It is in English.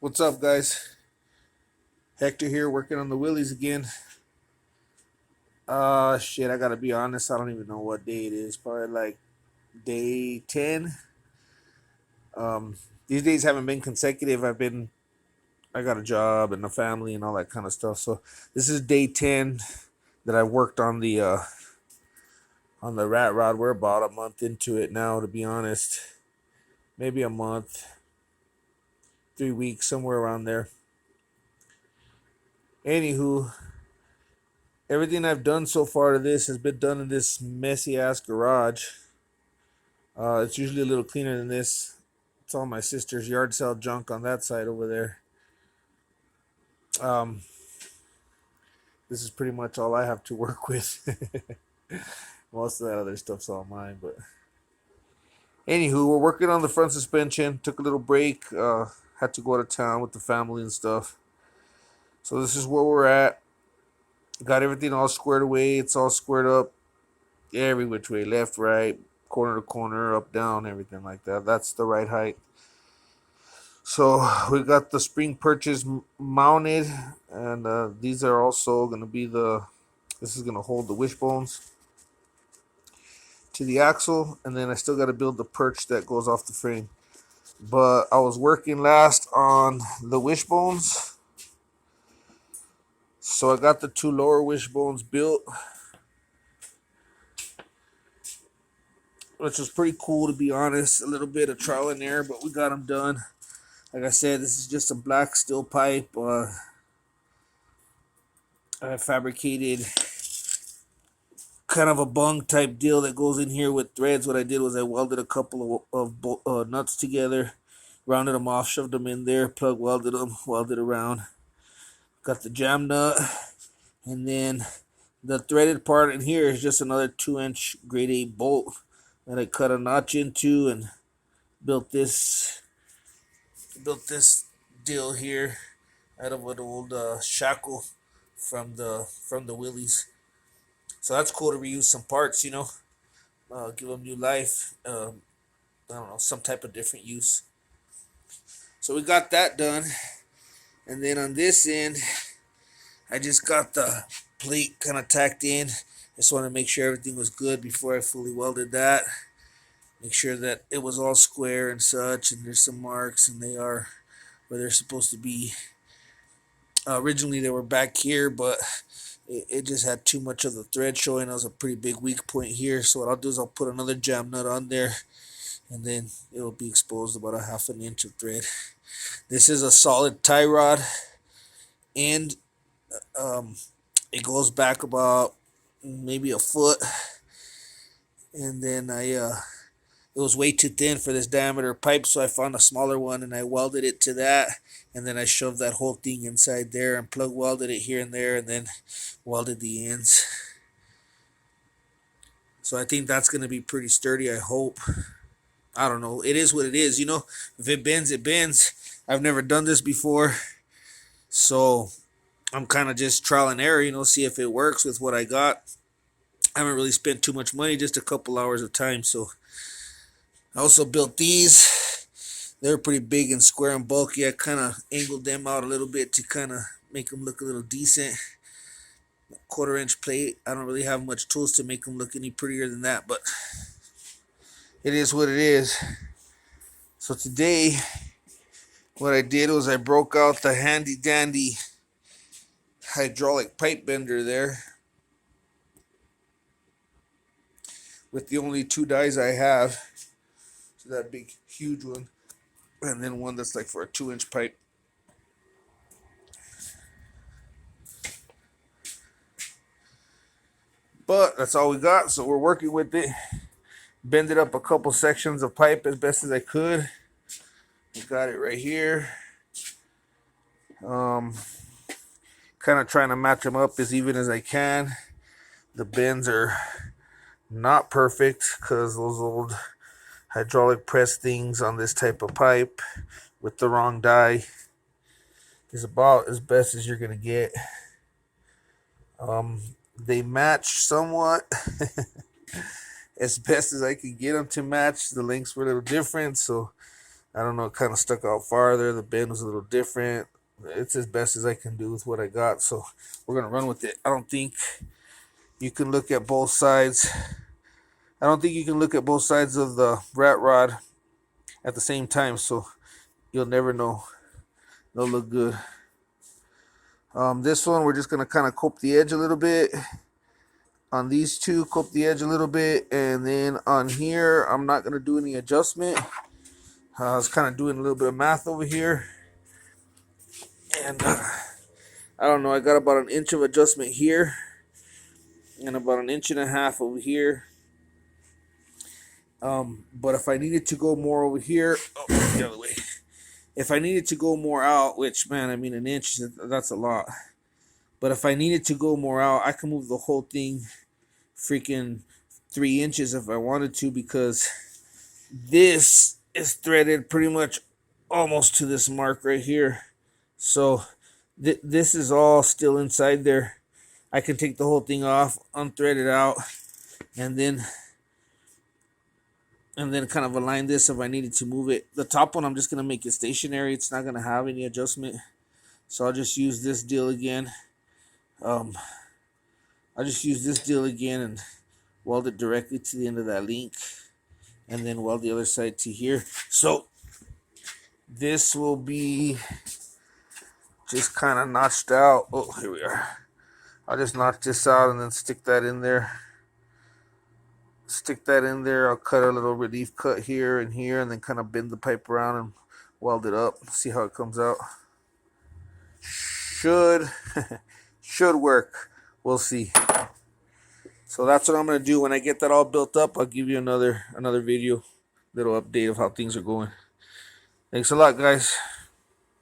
What's up, guys? Hector here, working on the Willys again. Shit, I gotta be honest, I don't even know what day it is. Probably like day 10. These days haven't been consecutive. I got a job and a family and all that kind of stuff. So this is day 10 that I worked on the rat rod. We're about a month into it now, to be honest. Maybe a month, 3 weeks, somewhere around there. Anywho, everything I've done so far to this has been done in this messy ass garage. It's usually a little cleaner than this. It's all my sister's yard sale junk on that side over there. Um, this is pretty much all I have to work with. Most of that other stuff's all mine. But anywho, we're working on the front suspension. Took a little break. Had to go out of town with the family and stuff. So this is where we're at. Got everything all squared away. It's all squared up every which way, left, right, corner to corner, up, down, everything like that. That's the right height. So we got the spring perches mounted, and these are also going to be this is going to hold the wishbones to the axle, and then I still got to build the perch that goes off the frame. But I was working last on the wishbones, so I got the two lower wishbones built, which was pretty cool, to be honest. A little bit of trial and error, but we got them done. Like I said, this is just a black steel pipe. I fabricated kind of a bung type deal that goes in here with threads. What I did was I welded a couple of nuts together, rounded them off, shoved them in there, plug welded them, welded around. Got the jam nut, and then the threaded part in here is just another 2-inch grade 8 bolt that I cut a notch into and built this deal here out of an old shackle from the willys. So that's cool to reuse some parts, give them new life. I don't know, some type of different use. So we got that done, and then on this end, I just got the plate kind of tacked in. Just want to make sure everything was good before I fully welded that. Make sure that it was all square and such, and there's some marks, and they are where they're supposed to be. Originally they were back here, but it just had too much of the thread showing. That was a pretty big weak point here. So what I'll do is I'll put another jam nut on there, and then it'll be exposed about a 1/2 inch of thread. This is a solid tie rod, and it goes back about maybe a foot, and then it was way too thin for this diameter pipe, so I found a smaller one and I welded it to that, and then I shoved that whole thing inside there and plug welded it here and there, and then welded the ends. So I think that's going to be pretty sturdy, I hope. I don't know. It is what it is, If it bends, it bends. I've never done this before, so I'm kind of just trial and error, see if it works with what I got. I haven't really spent too much money, just a couple hours of time. So I also built these. They're pretty big and square and bulky. I kind of angled them out a little bit to kind of make them look a little decent. 1/4 inch plate. I don't really have much tools to make them look any prettier than that, but it is what it is. So today, what I did was I broke out the handy dandy hydraulic pipe bender there with the only 2 dies I have. So that big, huge one, and then one that's like for a 2-inch pipe. But that's all we got, so we're working with it. Bended up a couple sections of pipe as best as I could. We got it right here. Kind of trying to match them up as even as I can. The bends are not perfect because those old hydraulic press things on this type of pipe with the wrong die is about as best as you're gonna get. They match somewhat as best as I could get them to match. The lengths were a little different, so I don't know, it kind of stuck out farther. The bend was a little different. It's as best as I can do with what I got, so we're gonna run with it. I don't think you can look at both sides. I don't think you can look at both sides of the rat rod at the same time, so you'll never know. They'll look good. This one, we're just gonna kind of cope the edge a little bit. On these two, cope the edge a little bit, and then on here, I'm not gonna do any adjustment. I was kind of doing a little bit of math over here, and I don't know, I got about an inch of adjustment here, and about an inch and a half over here. But if I needed to go more over here, oh, the other way. If I needed to go more out, which, man, I mean, an inch, that's a lot. But if I needed to go more out, I can move the whole thing freaking 3 inches if I wanted to, because this is threaded pretty much almost to this mark right here. So this is all still inside there. I can take the whole thing off, unthread it out, and then kind of align this if I needed to move it. The top one, I'm just gonna make it stationary. It's not gonna have any adjustment, so I'll just use this deal again. I'll just use this deal again and weld it directly to the end of that link, and then weld the other side to here. So this will be just kind of notched out. Oh, here we are. I'll just notch this out and then stick that in there. Stick that in there. I'll cut a little relief cut here and here, and then kind of bend the pipe around and weld it up. See how it comes out. Should work. We'll see. So that's what I'm gonna do. When I get that all built up, I'll give you another video, little update of how things are going. Thanks a lot, guys.